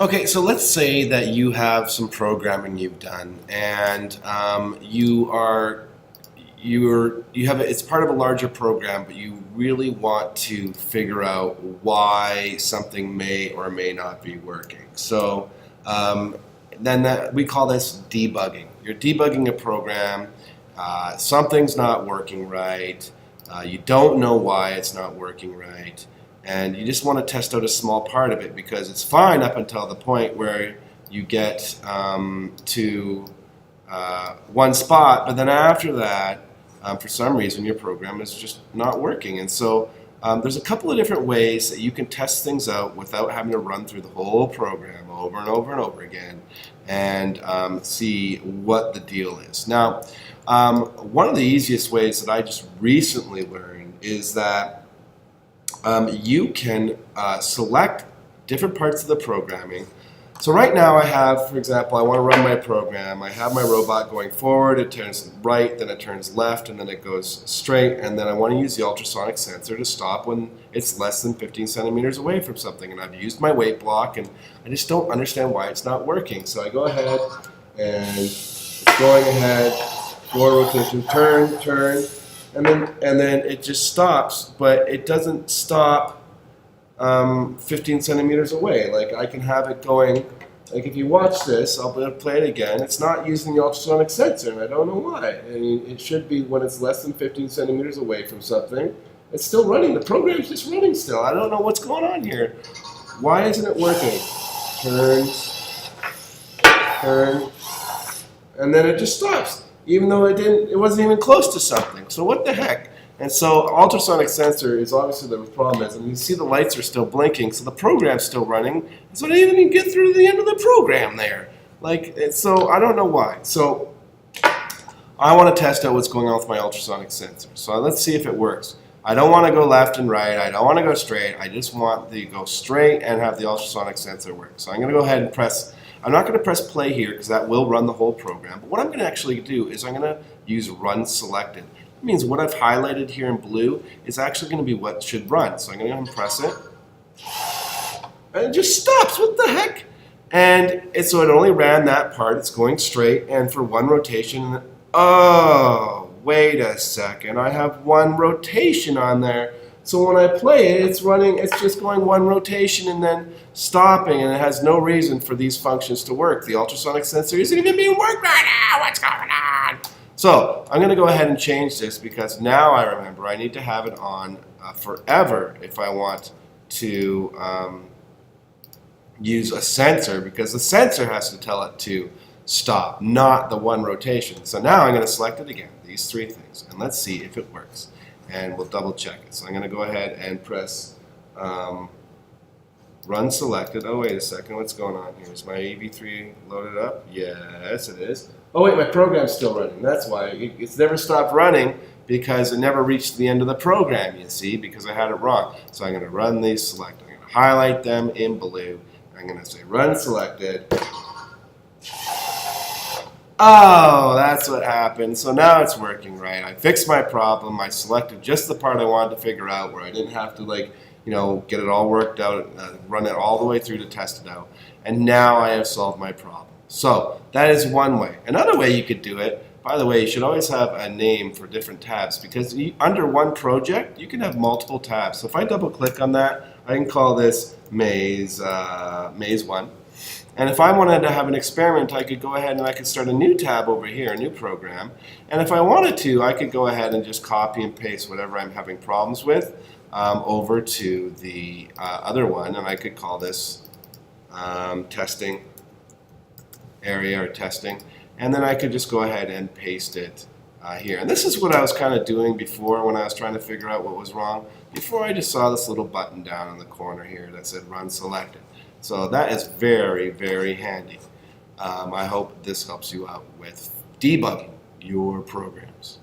Okay, so let's say that you have some programming you've done, and you have it's part of a larger program, but you really want to figure out why something may or may not be working. So um, we call this debugging. You're debugging a program. Something's not working right. You don't know why it's not working right, and you just want to test out a small part of it because it's fine up until the point where you get to one spot, but then after that, for some reason, your program is just not working. And so there's a couple of different ways that you can test things out without having to run through the whole program over and over and over again and see what the deal is. Now, one of the easiest ways that I just recently learned is that you can select different parts of the programming. So right now I have, for example, I want to run my program. I have my robot going forward, it turns right, then it turns left, and then it goes straight, and then I want to use the ultrasonic sensor to stop when it's less than 15 centimeters away from something. And I've used my weight block, and I just don't understand why it's not working. So I go ahead, and it's going ahead, 4 rotation, turn, and then it just stops, but it doesn't stop 15 centimeters away. Like I can have it going, like if you watch this, I'll play it again, it's not using the ultrasonic sensor, and I don't know why. I mean, it should be when it's less than 15 centimeters away from something. It's still running, the program's just running still. I don't know what's going on here. Why isn't it working? Turn, and then it just stops, even though it wasn't even close to something. So what the heck? And so ultrasonic sensor is obviously the problem is, and you see the lights are still blinking, so the program's still running. So I didn't even get through the end of the program there. So I don't know why. So I want to test out what's going on with my ultrasonic sensor. So let's see if it works. I don't want to go left and right. I don't want to go straight. I just want to go straight and have the ultrasonic sensor work. So I'm going to go ahead and press. I'm not going to press play here because that will run the whole program. But what I'm going to actually do is I'm going to use run selected. It means what I've highlighted here in blue is actually going to be what should run. So I'm going to go ahead and press it. And it just stops. What the heck? So it only ran that part. It's going straight. And for one rotation, oh, wait a second. I have one rotation on there. So when I play it, it's just going one rotation and then stopping, and it has no reason for these functions to work. The ultrasonic sensor isn't even being worked right now. What's going on? So I'm going to go ahead and change this because now I remember I need to have it on forever if I want to use a sensor, because the sensor has to tell it to stop, not the one rotation. So now I'm going to select it again, these three things, and let's see if it works. And we'll double check it. So I'm going to go ahead and press run selected. Oh, wait a second. What's going on here? Is my AV3 loaded up? Yes, it is. Oh, wait, my program's still running. That's why. It's never stopped running because it never reached the end of the program, you see, because I had it wrong. So I'm going to run these selected. I'm going to highlight them in blue. I'm going to say run selected. Oh, that's what happened. So now it's working right. I fixed my problem. I selected just the part I wanted to figure out where I didn't have to get it all worked out, run it all the way through to test it out. And now I have solved my problem. So that is one way. Another way you could do it, by the way, you should always have a name for different tabs because under one project, you can have multiple tabs. So if I double click on that, I can call this Maze 1. And if I wanted to have an experiment, I could go ahead and I could start a new tab over here, a new program. And if I wanted to, I could go ahead and just copy and paste whatever I'm having problems with over to the other one. And I could call this testing area or testing. And then I could just go ahead and paste it here. And this is what I was kind of doing before when I was trying to figure out what was wrong. Before I just saw this little button down in the corner here that said run selected. So that is very, very handy. I hope this helps you out with debugging your programs.